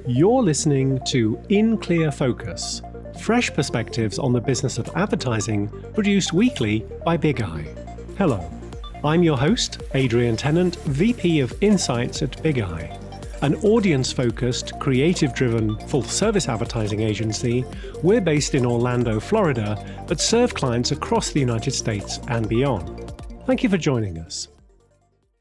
You're listening to In Clear Focus, fresh perspectives on the business of advertising, produced weekly by Bigeye. Hello, I'm your host, Adrian Tennant, VP of Insights at Bigeye, an audience-focused, creative-driven, full-service advertising agency. We're based in Orlando, Florida, but serve clients across the United States and beyond. Thank you for joining us.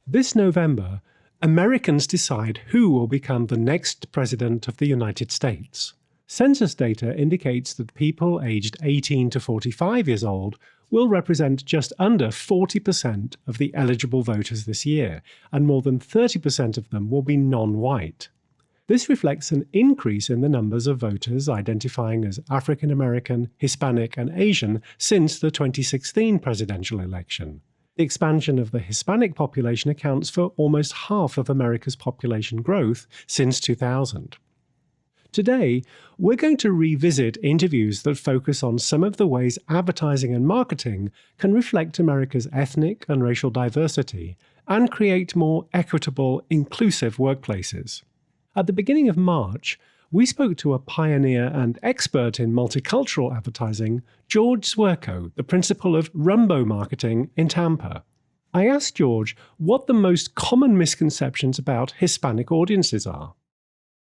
This November, Americans decide who will become the next president of the United States. Census data indicates that people aged 18 to 45 years old will represent just under 40% of the eligible voters this year, and more than 30% of them will be non-white. This reflects an increase in the numbers of voters identifying as African American, Hispanic, and Asian since the 2016 presidential election. The expansion of the Hispanic population accounts for almost half of America's population growth since 2000. Today, we're going to revisit interviews that focus on some of the ways advertising and marketing can reflect America's ethnic and racial diversity and create more equitable, inclusive workplaces. At the beginning of March, we spoke to a pioneer and expert in multicultural advertising, George Zwierko, the Principal of Rumbo Marketing in Tampa. I asked George what the most common misconceptions about Hispanic audiences are.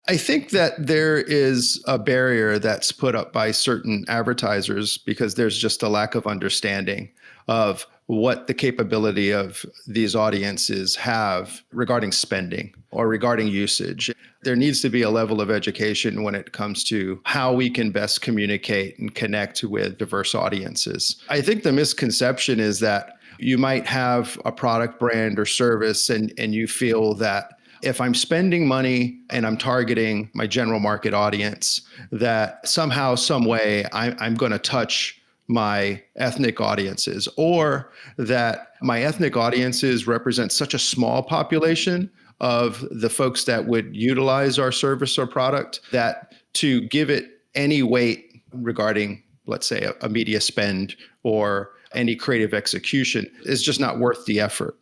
I think that there is a barrier that's put up by certain advertisers because there's just a lack of understanding of what the capability of these audiences have regarding spending or regarding usage. There needs to be a level of education when it comes to how we can best communicate and connect with diverse audiences. I think the misconception is that you might have a product, brand, or service, and you feel that if I'm spending money and I'm targeting my general market audience, that somehow, some way, I'm going to touch my ethnic audiences, or that my ethnic audiences represent such a small population of the folks that would utilize our service or product that to give it any weight regarding, let's say, a media spend or any creative execution is just not worth the effort.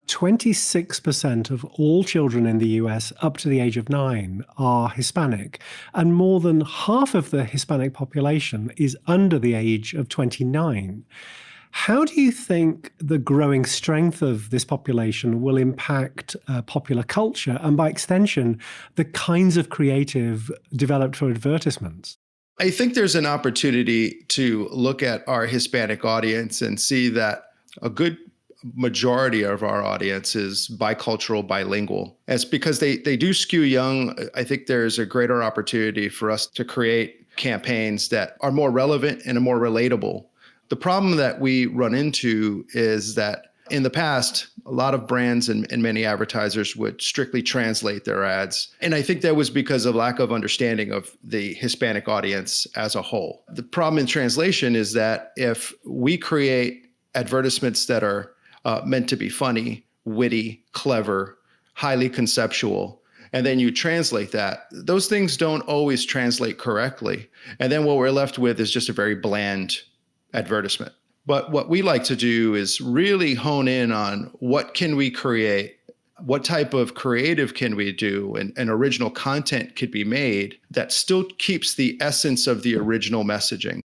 26% of all children in the US up to the age of 9 are Hispanic, and more than half of the Hispanic population is under the age of 29. How do you think the growing strength of this population will impact popular culture and, by extension, the kinds of creative developed for advertisements? I think there's an opportunity to look at our Hispanic audience and see that a good majority of our audience is bicultural, bilingual. It's because they do skew young. I think there's a greater opportunity for us to create campaigns that are more relevant and more relatable. The problem that we run into is that in the past, a lot of brands and many advertisers would strictly translate their ads. And I think that was because of lack of understanding of the Hispanic audience as a whole. The problem in translation is that if we create advertisements that are meant to be funny, witty, clever, highly conceptual, and then you translate that, those things don't always translate correctly. And then what we're left with is just a very bland advertisement. But what we like to do is really hone in on what can we create, what type of creative can we do, and original content could be made that still keeps the essence of the original messaging.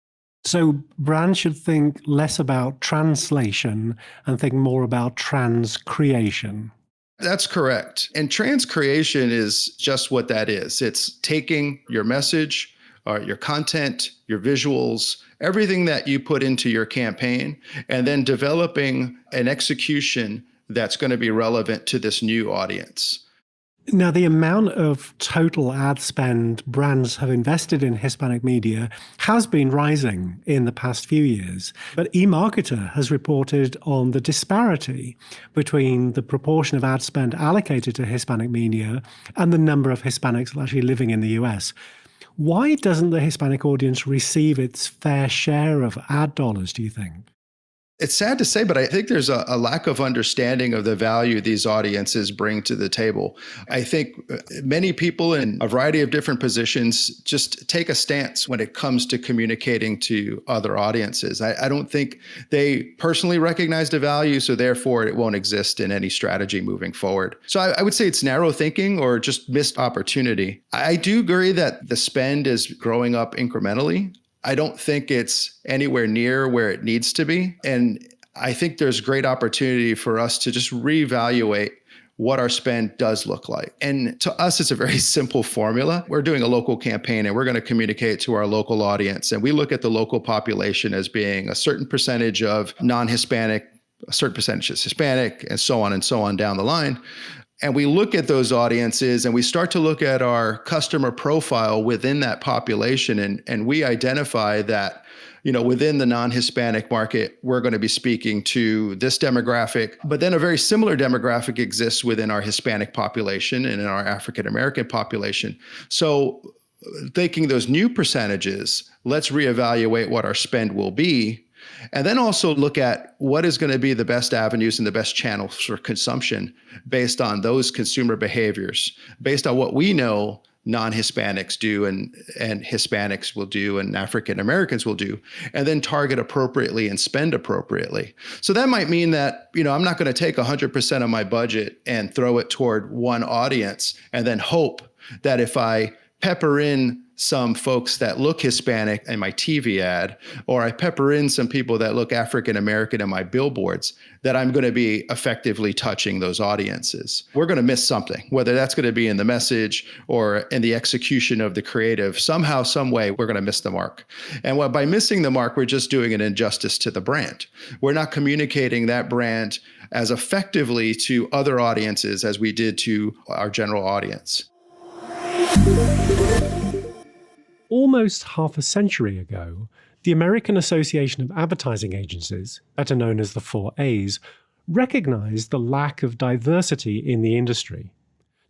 So brands should think less about translation and think more about transcreation. That's correct. And transcreation is just what that is. It's taking your message, your content, your visuals, everything that you put into your campaign, and then developing an execution that's going to be relevant to this new audience. Now, the amount of total ad spend brands have invested in Hispanic media has been rising in the past few years, but eMarketer has reported on the disparity between the proportion of ad spend allocated to Hispanic media and the number of Hispanics actually living in the US. Why doesn't the Hispanic audience receive its fair share of ad dollars, do you think? It's sad to say, but I think there's a lack of understanding of the value these audiences bring to the table. I think many people in a variety of different positions just take a stance when it comes to communicating to other audiences. I don't think they personally recognize the value, so therefore it won't exist in any strategy moving forward. So I would say it's narrow thinking or just missed opportunity. I do agree that the spend is growing up incrementally. I don't think it's anywhere near where it needs to be. And I think there's great opportunity for us to just reevaluate what our spend does look like. And to us, it's a very simple formula. We're doing a local campaign and we're going to communicate to our local audience. And we look at the local population as being a certain percentage of non-Hispanic, a certain percentage is Hispanic, and so on down the line. And we look at those audiences and we start to look at our customer profile within that population. And we identify that, within the non-Hispanic market, we're going to be speaking to this demographic, but then a very similar demographic exists within our Hispanic population and in our African-American population. So taking those new percentages, let's reevaluate what our spend will be. And then also look at what is going to be the best avenues and the best channels for consumption based on those consumer behaviors, based on what we know non-Hispanics do and Hispanics will do and African Americans will do, and then target appropriately and spend appropriately. So that might mean that, I'm not going to take 100% of my budget and throw it toward one audience and then hope that if I pepper in some folks that look Hispanic in my TV ad, or I pepper in some people that look African American in my billboards, that I'm going to be effectively touching those audiences. We're going to miss something, whether that's going to be in the message or in the execution of the creative. Somehow, some way, we're going to miss the mark. And by missing the mark, we're just doing an injustice to the brand. We're not communicating that brand as effectively to other audiences as we did to our general audience. Almost half a century ago, the American Association of Advertising Agencies, better known as the 4As, recognized the lack of diversity in the industry.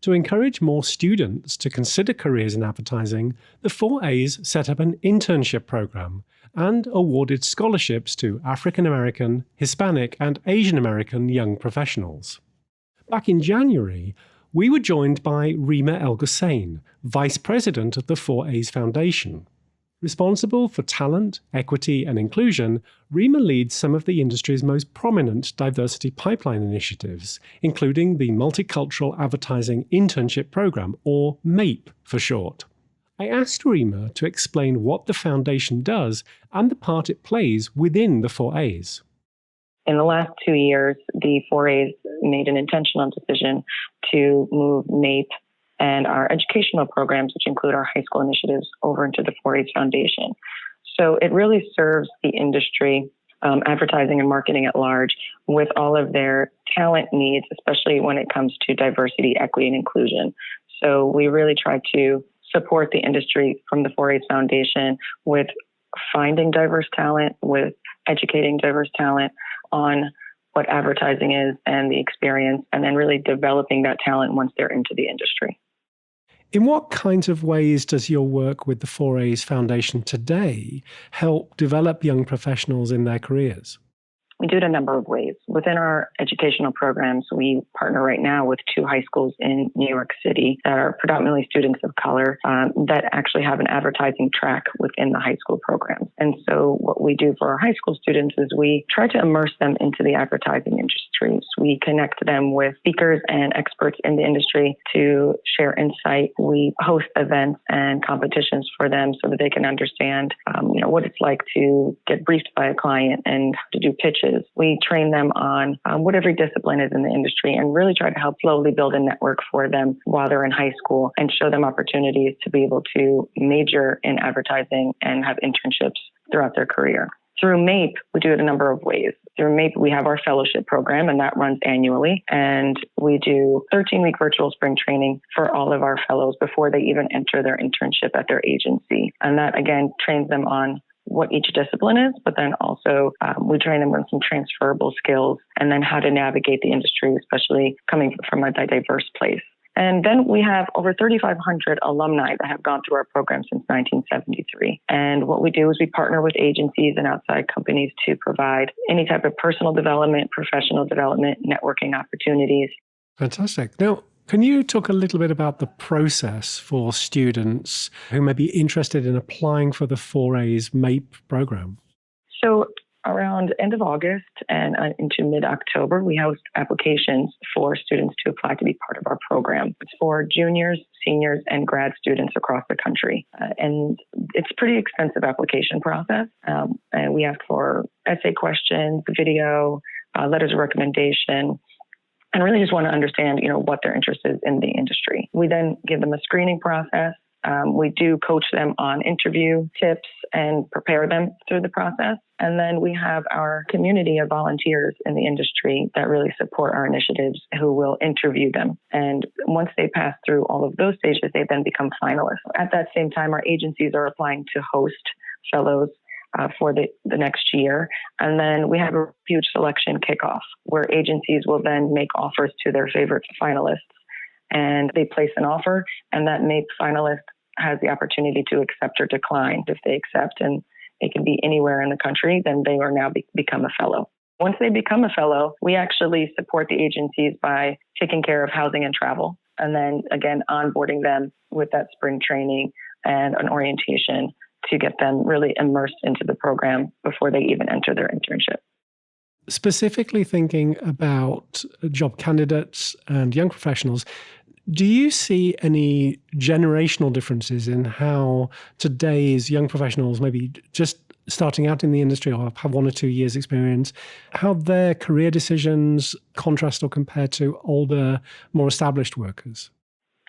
To encourage more students to consider careers in advertising, the 4As set up an internship program and awarded scholarships to African American, Hispanic, and Asian American young professionals. Back in January, we were joined by Reema Elghossain, Vice President of the 4As Foundation. Responsible for talent, equity, and inclusion, Reema leads some of the industry's most prominent diversity pipeline initiatives, including the Multicultural Advertising Internship Program, or MAPE for short. I asked Reema to explain what the foundation does and the part it plays within the 4As. In the last 2 years, the 4As made an intentional decision to move MAPE and our educational programs, which include our high school initiatives, over into the 4As Foundation. So it really serves the industry, advertising and marketing at large, with all of their talent needs, especially when it comes to diversity, equity, and inclusion. So we really try to support the industry from the 4As Foundation with finding diverse talent, with educating diverse talent on what advertising is and the experience, and then really developing that talent once they're into the industry. In what kinds of ways does your work with the 4As Foundation today help develop young professionals in their careers? We do it a number of ways. Within our educational programs, we partner right now with 2 high schools in New York City that are predominantly students of color that actually have an advertising track within the high school programs. And so what we do for our high school students is we try to immerse them into the advertising industry. We connect them with speakers and experts in the industry to share insight. We host events and competitions for them so that they can understand what it's like to get briefed by a client and to do pitches. We train them on what every discipline is in the industry and really try to help slowly build a network for them while they're in high school and show them opportunities to be able to major in advertising and have internships throughout their career. Through MAPE, we do it a number of ways. Through MAPE, we have our fellowship program, and that runs annually. And we do 13-week virtual spring training for all of our fellows before they even enter their internship at their agency. And that, again, trains them on what each discipline is, but then also we train them on some transferable skills and then how to navigate the industry, especially coming from a diverse place. And then we have over 3,500 alumni that have gone through our program since 1973. And what we do is we partner with agencies and outside companies to provide any type of personal development, professional development, networking opportunities. Fantastic. Now, can you talk a little bit about the process for students who may be interested in applying for the 4A's MAPE program? So around end of August and into mid-October, we host applications for students to apply to be part of our program. It's for juniors, seniors, and grad students across the country. And it's a pretty extensive application process. And we ask for essay questions, video, letters of recommendation, and really just want to understand, what their interest is in the industry. We then give them a screening process. We do coach them on interview tips and prepare them through the process. And then we have our community of volunteers in the industry that really support our initiatives who will interview them. And once they pass through all of those stages, they then become finalists. At that same time, our agencies are applying to host fellows for the next year. And then we have a huge selection kickoff where agencies will then make offers to their favorite finalists. And they place an offer, and that MAPE finalist has the opportunity to accept or decline. If they accept, and it can be anywhere in the country, then they are now become a fellow. Once they become a fellow, we actually support the agencies by taking care of housing and travel, and then again, onboarding them with that spring training and an orientation to get them really immersed into the program before they even enter their internship. Specifically thinking about job candidates and young professionals, do you see any generational differences in how today's young professionals, maybe just starting out in the industry or have 1 or 2 years experience, how their career decisions contrast or compare to older, more established workers?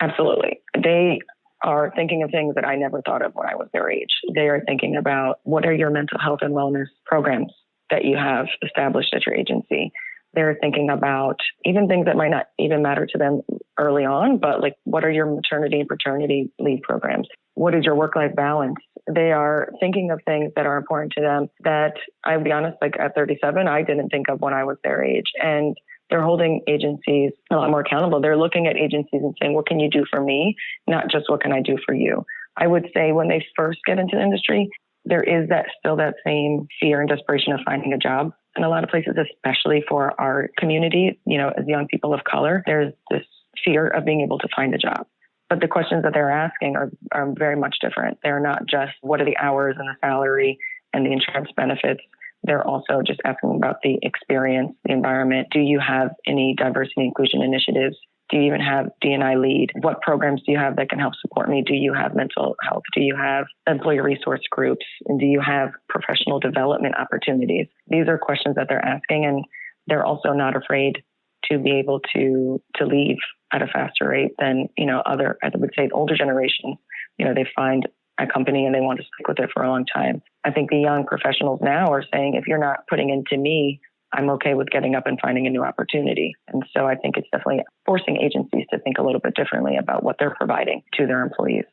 Absolutely. They are thinking of things that I never thought of when I was their age. They are thinking about what are your mental health and wellness programs that you have established at your agency. They're thinking about even things that might not even matter to them early on, but like what are your maternity and paternity leave programs? What is your work-life balance? They are thinking of things that are important to them that, I'll be honest, like at 37, I didn't think of when I was their age. And they're holding agencies a lot more accountable. They're looking at agencies and saying, what can you do for me? Not just what can I do for you? I would say when they first get into the industry, there is still that same fear and desperation of finding a job. In a lot of places, especially for our community, as young people of color, there's this fear of being able to find a job. But the questions that they're asking are very much different. They're not just what are the hours and the salary and the insurance benefits. They're also just asking about the experience, the environment. Do you have any diversity and inclusion initiatives? Do you even have D&I lead? What programs do you have that can help support me? Do you have mental health? Do you have employee resource groups? And do you have professional development opportunities? These are questions that they're asking, and they're also not afraid to be able to leave at a faster rate than, I would say older generations. They find a company and they want to stick with it for a long time. I think the young professionals now are saying, if you're not putting into me, I'm okay with getting up and finding a new opportunity. And so I think it's definitely forcing agencies to think a little bit differently about what they're providing to their employees.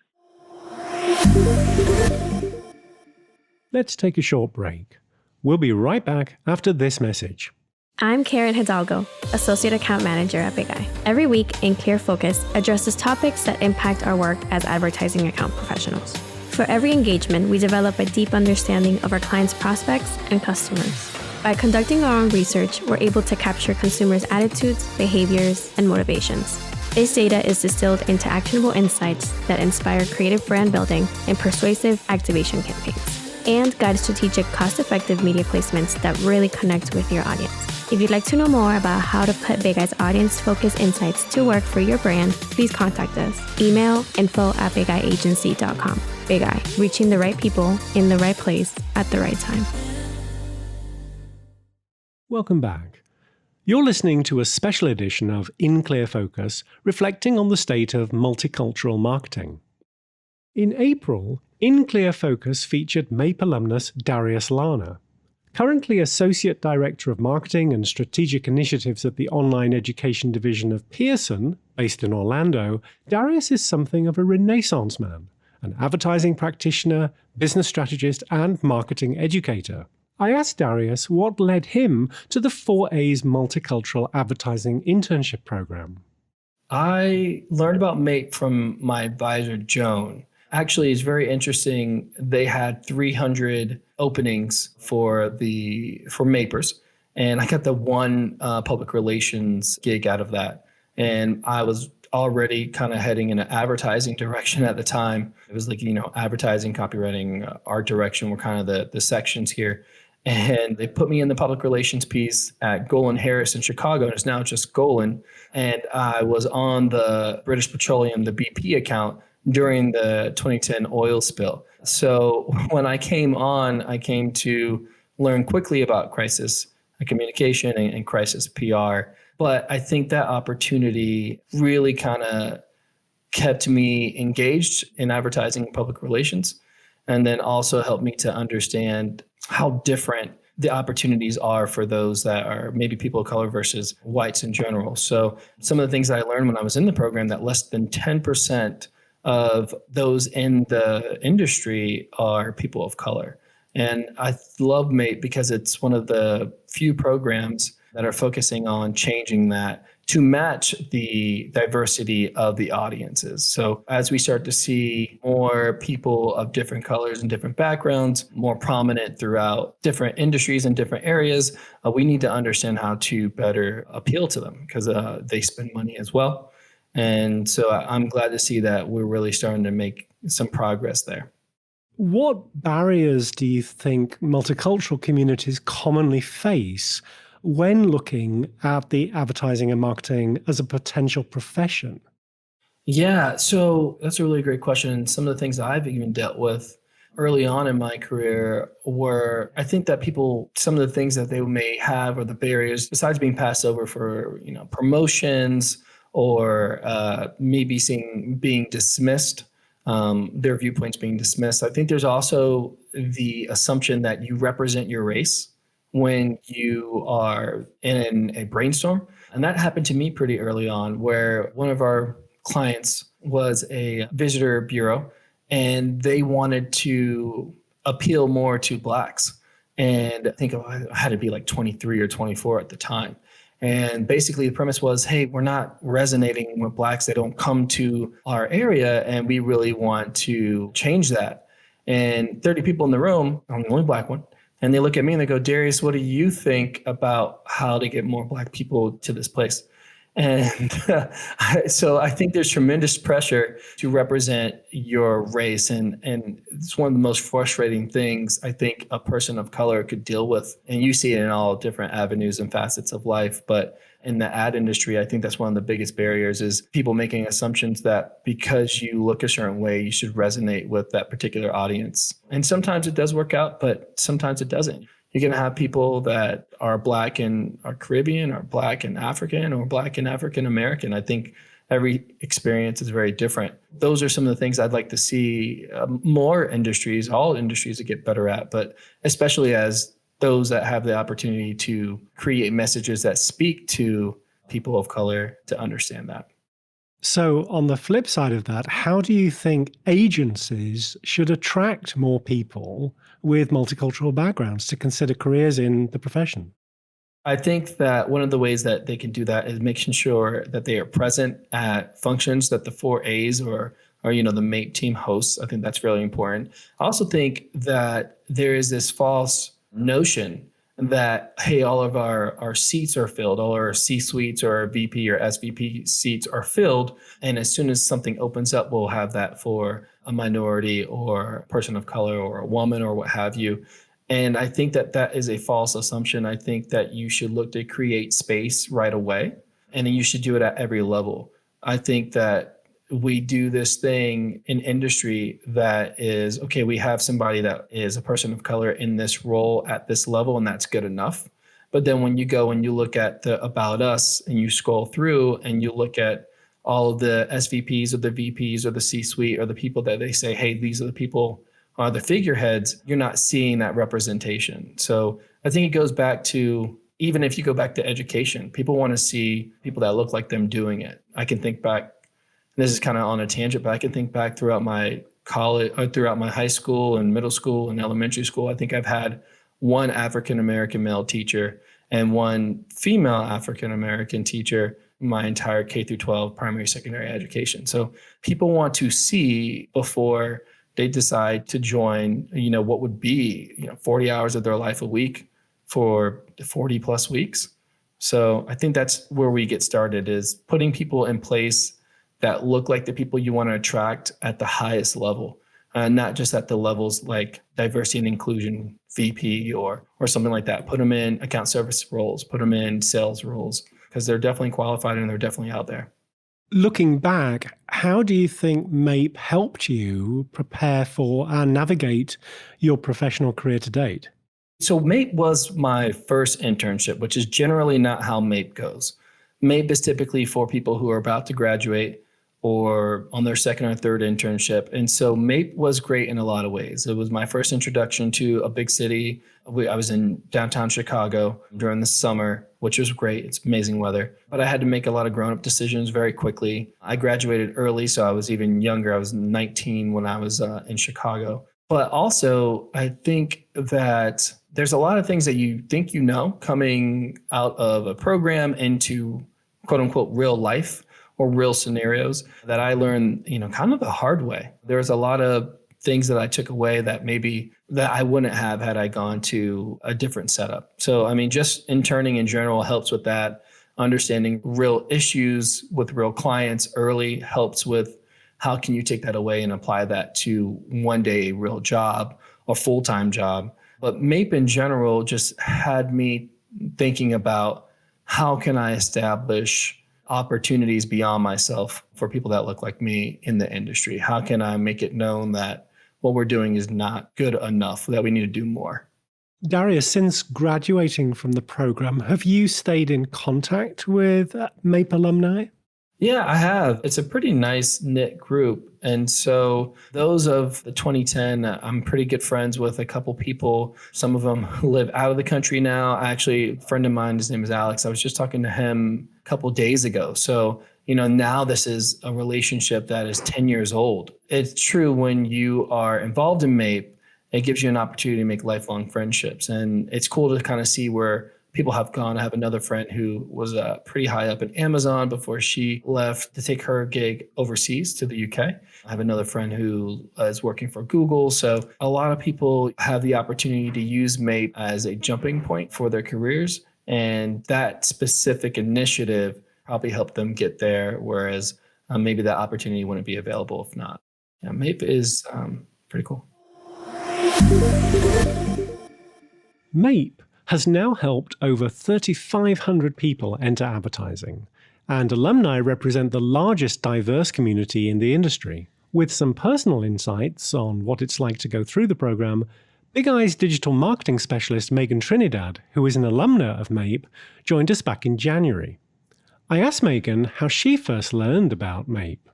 Let's take a short break. We'll be right back after this message. I'm Karen Hidalgo, Associate Account Manager at Bigeye. Every week, In Clear Focus addresses topics that impact our work as advertising account professionals. For every engagement, we develop a deep understanding of our clients' prospects and customers. By conducting our own research, we're able to capture consumers' attitudes, behaviors, and motivations. This data is distilled into actionable insights that inspire creative brand building and persuasive activation campaigns, and guide strategic, cost-effective media placements that really connect with your audience. If you'd like to know more about how to put Bigeye's audience-focused insights to work for your brand, please contact us. Email info@bigeyeagency.com. Bigeye, reaching the right people in the right place at the right time. Welcome back. You're listening to a special edition of In Clear Focus, reflecting on the state of multicultural marketing. In April, In Clear Focus featured MAPE alumnus Darius Lana. Currently Associate Director of Marketing and Strategic Initiatives at the online education division of Pearson, based in Orlando, Darius is something of a Renaissance man, an advertising practitioner, business strategist, and marketing educator. I asked Darius what led him to the 4A's Multicultural Advertising Internship program. I learned about MAPE from my advisor, Joan. Actually, it's very interesting. They had 300 openings for MAPers, and I got the one public relations gig out of that. And I was already kind of heading in an advertising direction at the time. It was like, advertising, copywriting, art direction were kind of the sections here. And they put me in the public relations piece at Golan Harris in Chicago. And it's now just Golan. And I was on the British Petroleum, the BP account during the 2010 oil spill. So when I came on, I came to learn quickly about crisis communication and crisis PR. But I think that opportunity really kind of kept me engaged in advertising and public relations, and then also helped me to understand how different the opportunities are for those that are maybe people of color versus whites in general. So some of the things that I learned when I was in the program, that less than 10% of those in the industry are people of color. And I love MAPE because it's one of the few programs that are focusing on changing that to match the diversity of the audiences. So as we start to see more people of different colors and different backgrounds, more prominent throughout different industries and different areas, we need to understand how to better appeal to them because they spend money as well. And so I'm glad to see that we're really starting to make some progress there. What barriers do you think multicultural communities commonly face when looking at the advertising and marketing as a potential profession? Yeah, so that's a really great question. Some of the things I've even dealt with early on in my career were, I think that some of the things that they may have or the barriers, besides being passed over for, promotions or maybe being dismissed, their viewpoints being dismissed. I think there's also the assumption that you represent your race when you are in a brainstorm. And that happened to me pretty early on, where one of our clients was a visitor bureau and they wanted to appeal more to Blacks. And I think I had to be like 23 or 24 at the time. And basically the premise was, hey, we're not resonating with Blacks. They don't come to our area and we really want to change that. And 30 people in the room, I'm the only Black one. And they look at me and they go, Darius, what do you think about how to get more Black people to this place? And so I think there's tremendous pressure to represent your race. And it's one of the most frustrating things I think a person of color could deal with. And you see it in all different avenues and facets of life. But in the ad industry, I think that's one of the biggest barriers is people making assumptions that because you look a certain way, you should resonate with that particular audience. And sometimes it does work out, but sometimes it doesn't. You're going to have people that are Black and are Caribbean or Black and African or Black and African American. I think every experience is very different. Those are some of the things I'd like to see more industries, all industries to get better at, but especially as those that have the opportunity to create messages that speak to people of color to understand that. So on the flip side of that, how do you think agencies should attract more people with multicultural backgrounds to consider careers in the profession? I think that one of the ways that they can do that is making sure that they are present at functions that the 4As or the MAPE team hosts. I think that's really important. I also think that there is this false notion that, hey, all of our seats are filled, all our C-suites or our VP or SVP seats are filled. And as soon as something opens up, we'll have that for a minority or a person of color or a woman or what have you. And I think that that is a false assumption. I think that you should look to create space right away, and then you should do it at every level. I think that we do this thing in industry that is, okay, we have somebody that is a person of color in this role at this level, and that's good enough. But then when you go and you look at the About Us and you scroll through and you look at all of the SVPs or the VPs or the C-suite or the people that they say, hey, these are the people, are the figureheads, you're not seeing that representation. So I think it goes back to, even if you go back to education, people want to see people that look like them doing it. I can think back, this is kind of on a tangent, but I can think back throughout my college, or throughout my high school and middle school and elementary school. I think I've had one African-American male teacher and one female African-American teacher my entire K through 12 primary, secondary education. So people want to see before they decide to join, what would be, 40 hours of their life a week for 40 plus weeks. So I think that's where we get started, is putting people in place that look like the people you want to attract at the highest level, not just at the levels like diversity and inclusion VP or something like that. Put them in account service roles, put them in sales roles, because they're definitely qualified and they're definitely out there. Looking back, how do you think MAPE helped you prepare for and navigate your professional career to date? So MAPE was my first internship, which is generally not how MAPE goes. MAPE is typically for people who are about to graduate or on their second or third internship. And so MAPE was great in a lot of ways. It was my first introduction to a big city. I was in downtown Chicago during the summer, which was great. It's amazing weather. But I had to make a lot of grown-up decisions very quickly. I graduated early, so I was even younger. I was 19 when I was in Chicago. But also, I think that there's a lot of things that you think coming out of a program into quote unquote real life or real scenarios that I learned, kind of the hard way. There's a lot of things that I took away that maybe that I wouldn't have had I gone to a different setup. So, just interning in general helps with that. Understanding real issues with real clients early helps with how can you take that away and apply that to one day a real job or full-time job. But MAPE in general just had me thinking about how can I establish opportunities beyond myself for people that look like me in the industry? How can I make it known that what we're doing is not good enough, that we need to do more? Darius, since graduating from the program, have you stayed in contact with MAPE alumni? Yeah, I have. It's a pretty nice knit group. And so those of the 2010, I'm pretty good friends with a couple people. Some of them live out of the country now. Actually, a friend of mine, his name is Alex. I was just talking to him a couple of days ago. So, now this is a relationship that is 10 years old. It's true when you are involved in MAPE, it gives you an opportunity to make lifelong friendships. And it's cool to kind of see where people have gone. I have another friend who was pretty high up in Amazon before she left to take her gig overseas to the UK. I have another friend who is working for Google. So a lot of people have the opportunity to use MAPE as a jumping point for their careers. And that specific initiative probably helped them get there, whereas maybe that opportunity wouldn't be available if not. Yeah, MAPE is pretty cool. MAPE has now helped over 3,500 people enter advertising, and alumni represent the largest diverse community in the industry. With some personal insights on what it's like to go through the program, Bigeye's digital marketing specialist Maegan Trinidad, who is an alumna of MAPE, joined us back in January. I asked Maegan how she first learned about MAPE.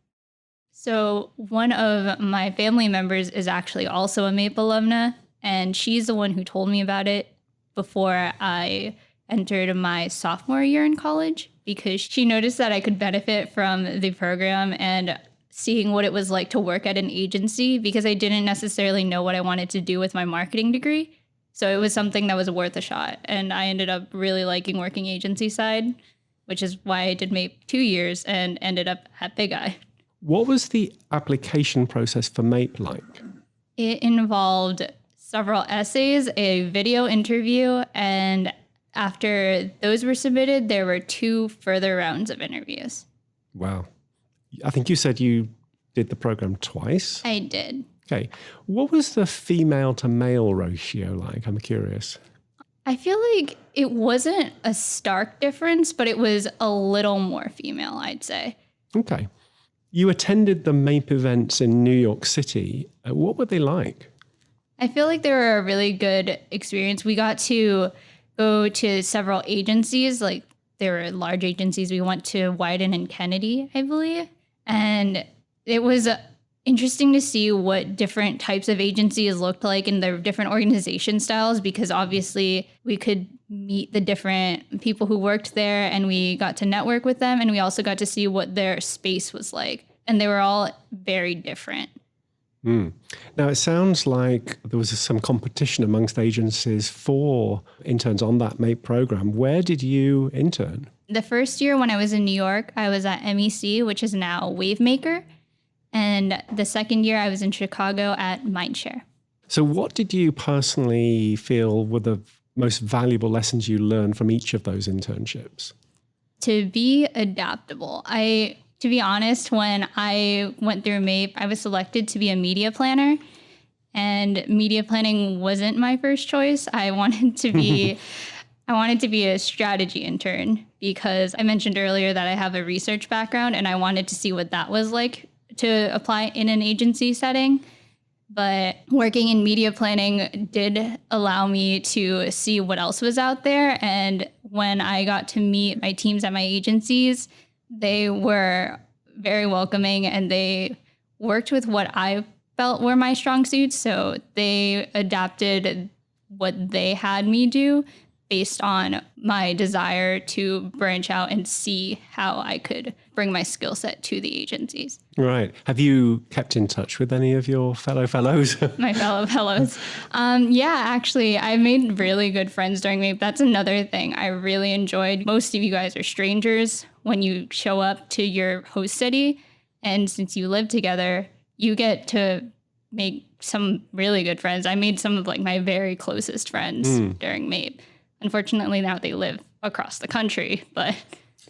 So one of my family members is actually also a MAPE alumna, and she's the one who told me about it before I entered my sophomore year in college, because she noticed that I could benefit from the program and seeing what it was like to work at an agency, because I didn't necessarily know what I wanted to do with my marketing degree. So it was something that was worth a shot. And I ended up really liking working agency side, which is why I did MAPE 2 years and ended up at Bigeye. What was the application process for MAPE like? It involved several essays, a video interview, and after those were submitted, there were 2 further rounds of interviews. Wow. I think you said you did the program twice? I did. Okay. What was the female to male ratio like? I'm curious. I feel like it wasn't a stark difference, but it was a little more female, I'd say. Okay. You attended the MAPE events in New York City. What were they like? I feel like they were a really good experience. We got to go to several agencies, like there were large agencies. We went to Wyden and Kennedy, I believe. And it was interesting to see what different types of agencies looked like in their different organization styles, because obviously we could meet the different people who worked there and we got to network with them. And we also got to see what their space was like. And they were all very different. Now, it sounds like there was some competition amongst agencies for interns on that MAPE program. Where did you intern? The first year when I was in New York, I was at MEC, which is now Wavemaker. And the second year I was in Chicago at Mindshare. So what did you personally feel were the most valuable lessons you learned from each of those internships? To be adaptable. To be honest, when I went through MAPE, I was selected to be a media planner. And media planning wasn't my first choice. I wanted to be a strategy intern because I mentioned earlier that I have a research background and I wanted to see what that was like to apply in an agency setting. But working in media planning did allow me to see what else was out there. And when I got to meet my teams at my agencies, they were very welcoming and they worked with what I felt were my strong suits. So they adapted what they had me do based on my desire to branch out and see how I could bring my skill set to the agencies. Right. Have you kept in touch with any of your fellows? My fellow fellows. Yeah, actually, I made really good friends during MAPE. That's another thing I really enjoyed. Most of you guys are strangers when you show up to your host city. And since you live together, you get to make some really good friends. I made some of my very closest friends during MAPE. Unfortunately, now they live across the country, but...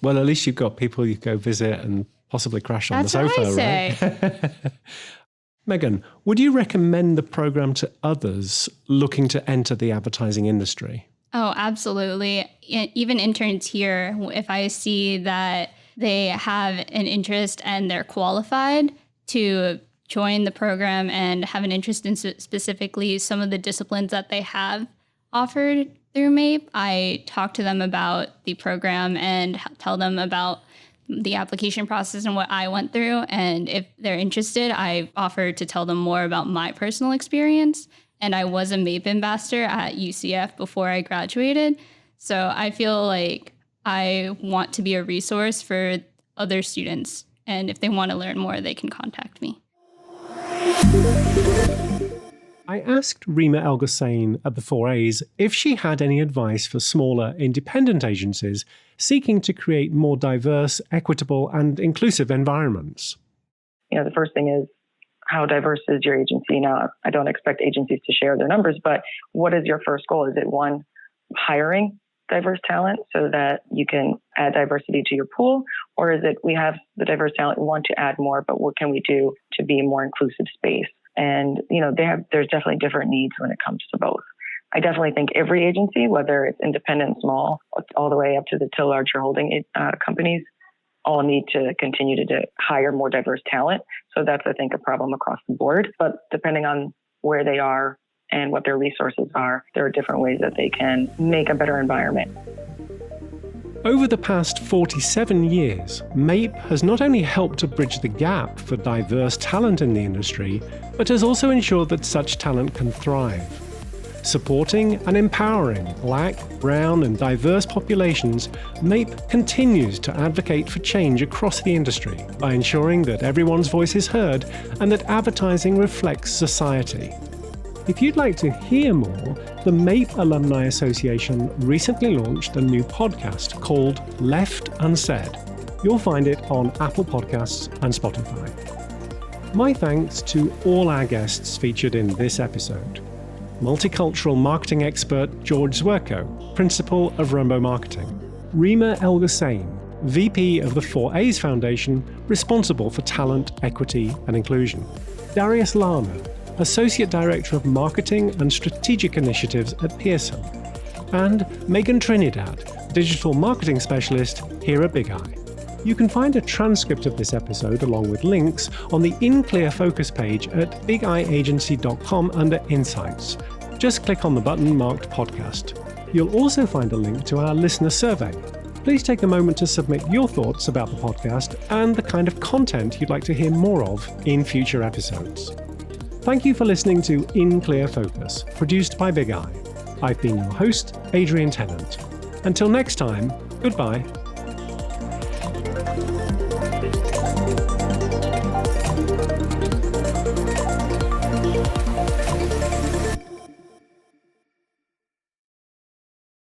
Well, at least you've got people you go visit and possibly crash on the sofa, what I say. Right? Maegan, would you recommend the program to others looking to enter the advertising industry? Oh, absolutely. Even interns here, if I see that they have an interest and they're qualified to join the program and have an interest in specifically some of the disciplines that they have offered through MAPE, I talk to them about the program and tell them about the application process and what I went through. And if they're interested, I offer to tell them more about my personal experience. And I was a MAPE ambassador at UCF before I graduated. So I feel like I want to be a resource for other students. And if they want to learn more, they can contact me. I asked Reema Elghossain at the 4As if she had any advice for smaller independent agencies seeking to create more diverse, equitable, and inclusive environments. The first thing is, how diverse is your agency? Now, I don't expect agencies to share their numbers, but what is your first goal? Is it one, hiring diverse talent so that you can add diversity to your pool? Or is it, we have the diverse talent, we want to add more, but what can we do to be a more inclusive space? And, there's definitely different needs when it comes to both. I definitely think every agency, whether it's independent, small, all the way up to the large shareholding companies, all need to continue to hire more diverse talent. So that's, I think, a problem across the board. But depending on where they are and what their resources are, there are different ways that they can make a better environment. Over the past 47 years, MAPE has not only helped to bridge the gap for diverse talent in the industry, but has also ensured that such talent can thrive. Supporting and empowering Black, brown, and diverse populations, MAPE continues to advocate for change across the industry by ensuring that everyone's voice is heard and that advertising reflects society. If you'd like to hear more, the MAPE Alumni Association recently launched a new podcast called Left Unsaid. You'll find it on Apple Podcasts and Spotify. My thanks to all our guests featured in this episode. Multicultural marketing expert George Zwierko, Principal of Rumbo Marketing. Reema Elghossain, VP of the 4As Foundation, responsible for talent, equity, and inclusion. Darius Lana, Associate Director of Marketing and Strategic Initiatives at Pearson. And Maegan Trinidad, Digital Marketing Specialist here at Bigeye. You can find a transcript of this episode along with links on the In Clear Focus page at bigeyeagency.com under Insights. Just click on the button marked Podcast. You'll also find a link to our listener survey. Please take a moment to submit your thoughts about the podcast and the kind of content you'd like to hear more of in future episodes. Thank you for listening to In Clear Focus, produced by Bigeye. I've been your host, Adrian Tennant. Until next time, goodbye.